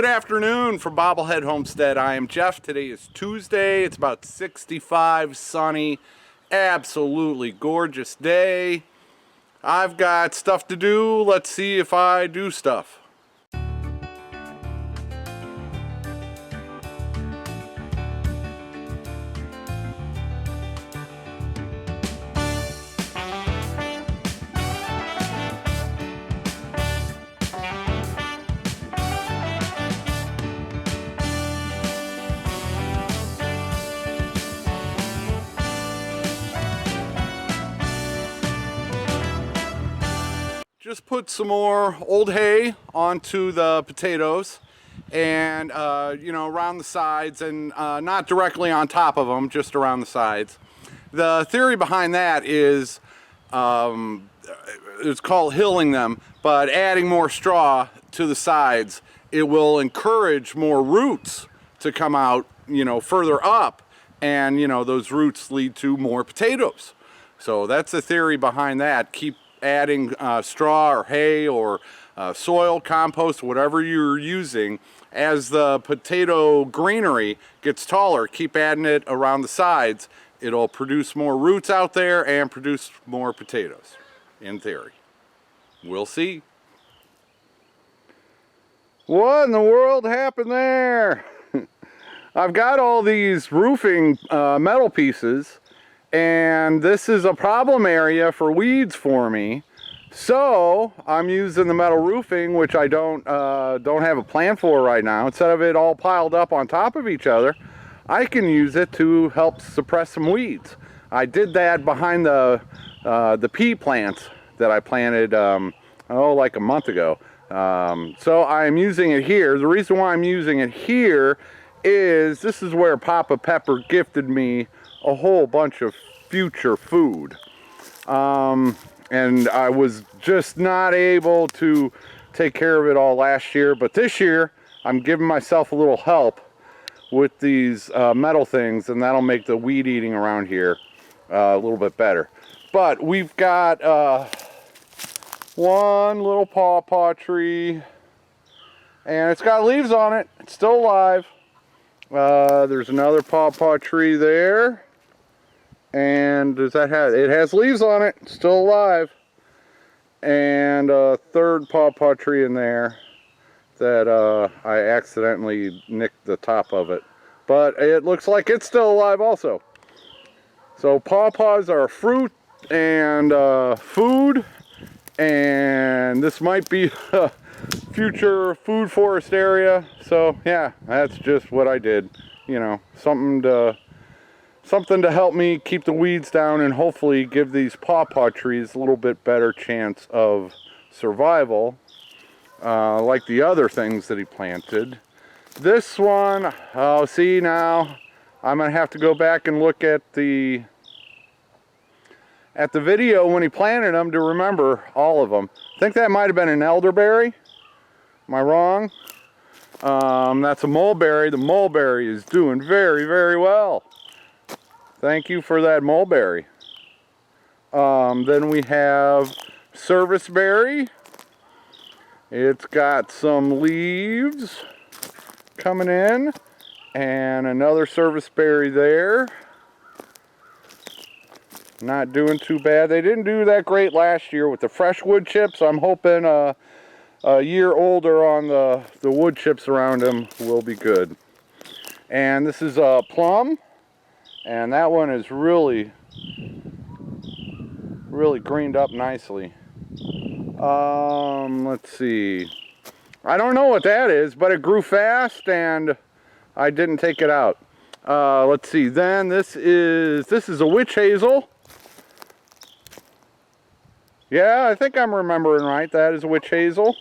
Good afternoon from Bobblehead Homestead. I am Jeff. Today is Tuesday. It's about 65, sunny, absolutely gorgeous day. I've got stuff to do. Let's see if I do stuff. Just put some more old hay onto the potatoes and around the sides, and not directly on top of them, just around the sides. The theory behind that is it's called hilling them, but adding more straw to the sides, it will encourage more roots to come out further up, and those roots lead to more potatoes. So that's the theory behind that. Keep adding straw or hay or soil, compost, whatever you're using. As the potato greenery gets taller, keep adding it around the sides. It'll produce more roots out there and produce more potatoes, in theory. We'll see. What in the world happened there? I've got all these roofing metal pieces, and this is a problem area for weeds for me. So I'm using the metal roofing, which I don't have a plan for right now. Instead of it all piled up on top of each other, I can use it to help suppress some weeds. I did that behind the pea plants that I planted like a month ago. So I'm using it here. The reason why I'm using it here is this is where Papa Pepper gifted me a whole bunch of future food, and I was just not able to take care of it all last year, but this year I'm giving myself a little help with these metal things, and that'll make the weed eating around here a little bit better. But we've got one little pawpaw tree, and it's got leaves on it. It's still alive. There's another pawpaw tree there, and does that have, it has leaves on it, still alive. And a third pawpaw tree in there that I accidentally nicked the top of it, but it looks like it's still alive also. So pawpaws are fruit and food, and this might be a future food forest area. So yeah, that's just what I did. Something to help me keep the weeds down and hopefully give these pawpaw trees a little bit better chance of survival, like the other things that he planted. This one, oh, see, now I'm gonna have to go back and look at the video when he planted them to remember all of them. I think that might have been an elderberry. Am I wrong? That's a mulberry. The mulberry is doing very, very well. Thank you for that mulberry. Then we have serviceberry. It's got some leaves coming in, and another serviceberry there. Not doing too bad. They didn't do that great last year with the fresh wood chips. I'm hoping a year older on the wood chips around them will be good. And this is a plum, and that one is really greened up nicely. Let's see. I don't know what that is, but it grew fast and I didn't take it out. Let's see. Then this is a witch hazel. Yeah, I think I'm remembering right. That is a witch hazel.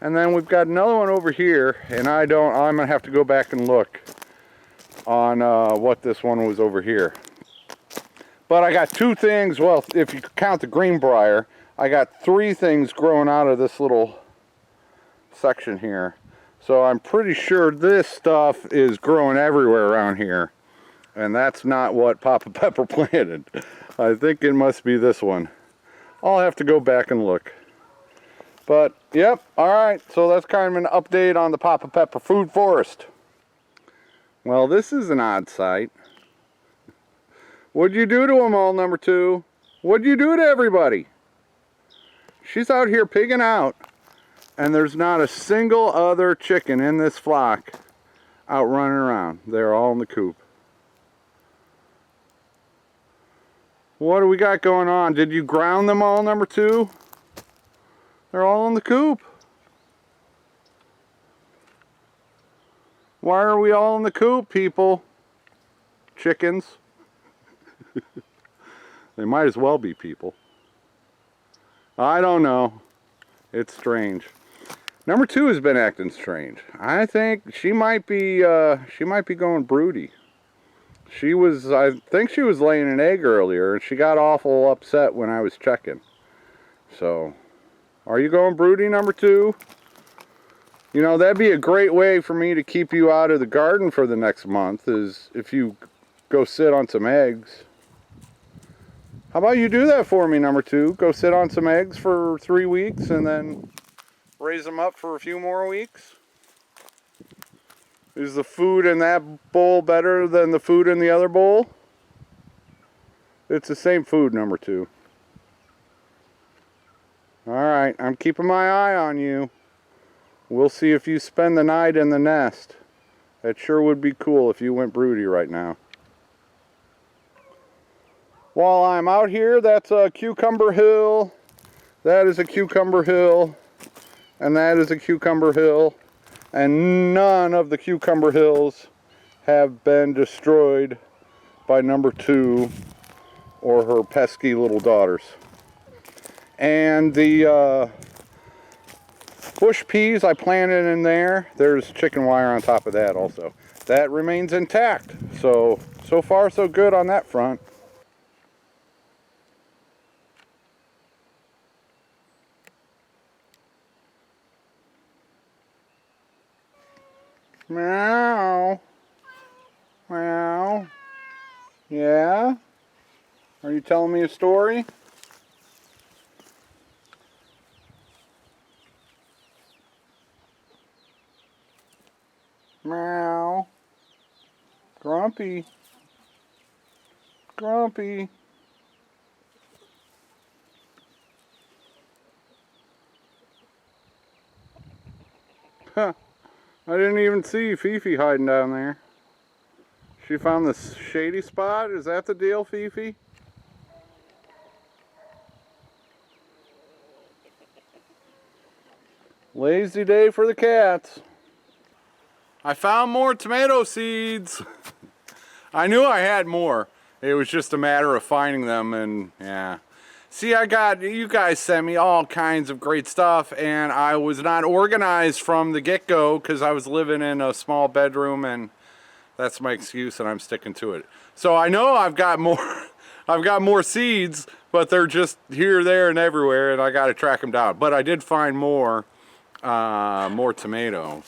And then we've got another one over here, and I'm gonna have to go back and look on what this one was over here. But I got two things, well, if you count the greenbrier, I got three things growing out of this little section here. So I'm pretty sure this stuff is growing everywhere around here. And that's not what Papa Pepper planted. I think it must be this one. I'll have to go back and look. But, yep, alright, so that's kind of an update on the Papa Pepper food forest. Well, this is an odd sight. What'd you do to them all, number 2? What'd you do to everybody? She's out here pigging out, and there's not a single other chicken in this flock out running around. They're all in the coop. What do we got going on? Did you ground them all, number 2? They're all in the coop. Why are we all in the coop, people? Chickens. They might as well be people. I don't know. It's strange. Number 2 has been acting strange. I think she might be going broody. I think she was laying an egg earlier, and she got awful upset when I was checking. So, are you going broody, number 2? You know, that'd be a great way for me to keep you out of the garden for the next month, is if you go sit on some eggs. How about you do that for me, number 2? Go sit on some eggs for 3 weeks and then raise them up for a few more weeks. Is the food in that bowl better than the food in the other bowl? It's the same food, number 2. Alright, I'm keeping my eye on you. We'll see if you spend the night in the nest. That sure would be cool if you went broody right now. While I'm out here, that's a cucumber hill. That is a cucumber hill. And that is a cucumber hill. And none of the cucumber hills have been destroyed by number 2 or her pesky little daughters. And the bush peas I planted in there, there's chicken wire on top of that also. That remains intact. So far so good on that front. Meow. Meow. Yeah? Are you telling me a story? Meow. Grumpy. Grumpy. Huh. I didn't even see Fifi hiding down there. She found this shady spot? Is that the deal, Fifi? Lazy day for the cats. I found more tomato seeds. I knew I had more. It was just a matter of finding them, and yeah. See, you guys sent me all kinds of great stuff, and I was not organized from the get-go because I was living in a small bedroom, and that's my excuse, and I'm sticking to it. So I know I've got more seeds, but they're just here, there, and everywhere, and I got to track them down. But I did find more tomato.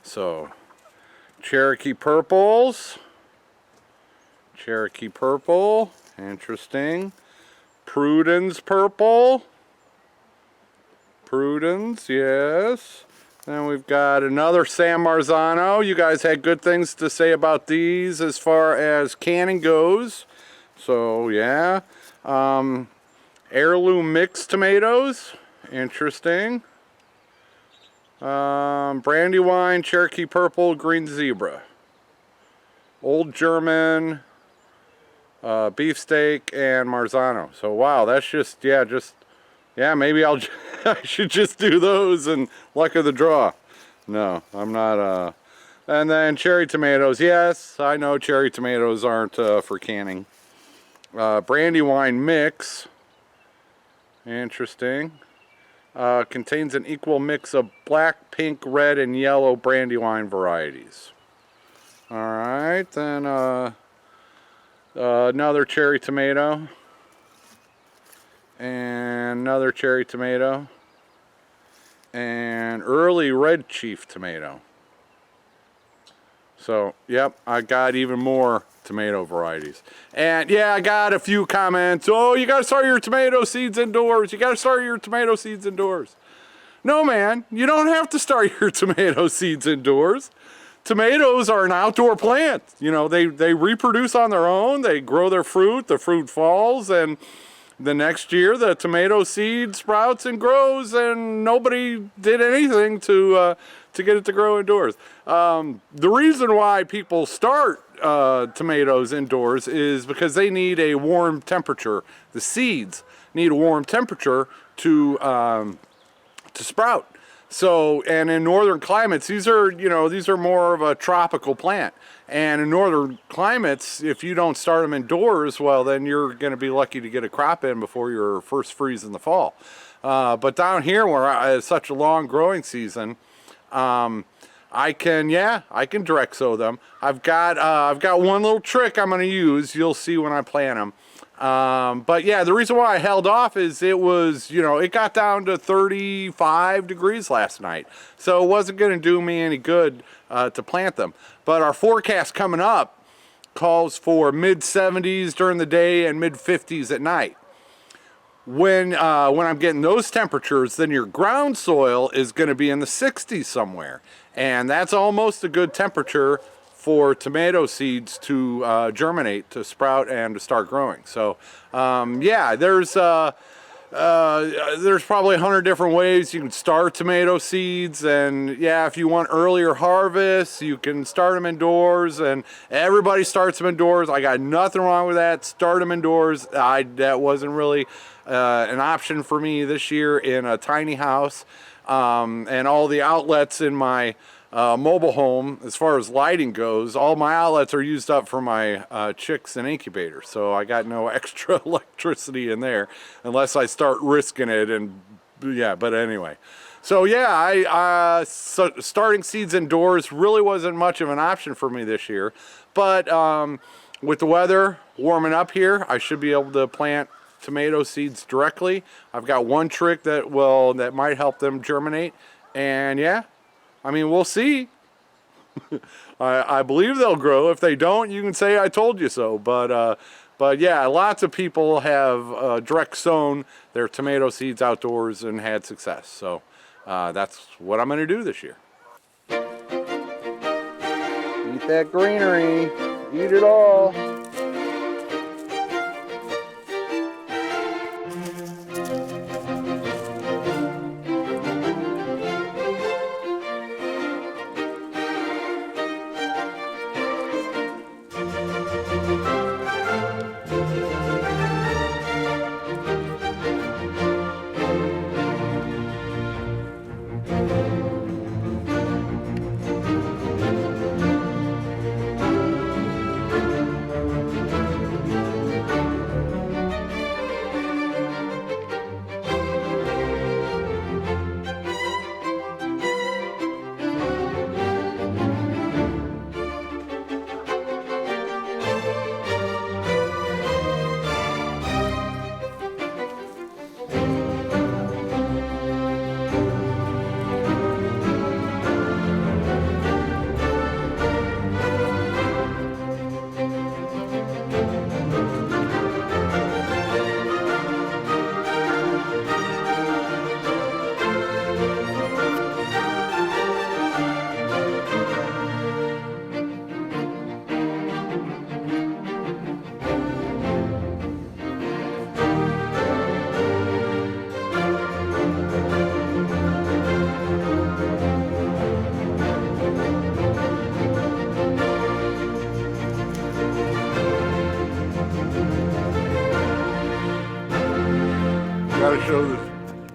So Cherokee purples, Cherokee purple, interesting. Prudence purple. Prudence, yes. Then we've got another San Marzano. You guys had good things to say about these as far as canning goes. So, yeah. Heirloom mixed tomatoes. Interesting. Brandywine, Cherokee purple, green zebra. Old German, beefsteak, and Marzano. So wow, that's just maybe I should just do those and luck of the draw. No, I'm not. And then cherry tomatoes. Yes, I know cherry tomatoes aren't for canning. Brandywine mix. Interesting. Contains an equal mix of black, pink, red, and yellow Brandywine varieties. Alright, then another cherry tomato. And another cherry tomato. And early red chief tomato. So, yep, I got even more tomato varieties. And yeah, I got a few comments. Oh, you gotta start your tomato seeds indoors. You gotta start your tomato seeds indoors. No, man, you don't have to start your tomato seeds indoors. Tomatoes are an outdoor plant. You know, they reproduce on their own. They grow their fruit. The fruit falls, and the next year the tomato seed sprouts and grows, and nobody did anything to get it to grow indoors. The reason why people start tomatoes indoors is because they need a warm temperature. The seeds need a warm temperature to sprout. So, and in northern climates, these are more of a tropical plant. And in northern climates, if you don't start them indoors, well, then you're going to be lucky to get a crop in before your first freeze in the fall. But down here, where it's such a long growing season, I can direct sow them. I've got one little trick I'm going to use. You'll see when I plant them. But yeah, the reason why I held off is it was, it got down to 35 degrees last night. So it wasn't going to do me any good to plant them. But our forecast coming up calls for mid-70s during the day and mid-50s at night. When I'm getting those temperatures, then your ground soil is going to be in the 60s somewhere. And that's almost a good temperature for tomato seeds to germinate, to sprout, and to start growing. So yeah, there's probably 100 different ways you can start tomato seeds. And yeah, if you want earlier harvest, you can start them indoors, and everybody starts them indoors. I got nothing wrong with that. Start them indoors. That wasn't really an option for me this year in a tiny house, and all the outlets in my mobile home, as far as lighting goes, all my outlets are used up for my chicks and incubators, so I got no extra electricity in there unless I start risking it. And yeah, but anyway, so yeah, starting seeds indoors really wasn't much of an option for me this year, but with the weather warming up here, I should be able to plant tomato seeds directly. I've got one trick that might help them germinate, and yeah, I mean, we'll see. I believe they'll grow. If they don't, you can say I told you so. But yeah, lots of people have direct sown their tomato seeds outdoors and had success. So that's what I'm going to do this year. Eat that greenery. Eat it all.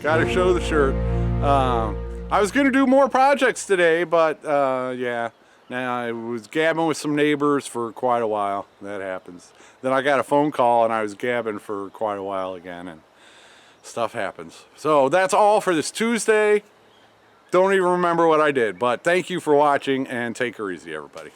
Gotta show the shirt. I was gonna do more projects today, but yeah, now I was gabbing with some neighbors for quite a while. That happens. Then I got a phone call and I was gabbing for quite a while again, and stuff happens. So that's all for this Tuesday. Don't even remember what I did, but thank you for watching, and take her easy, everybody.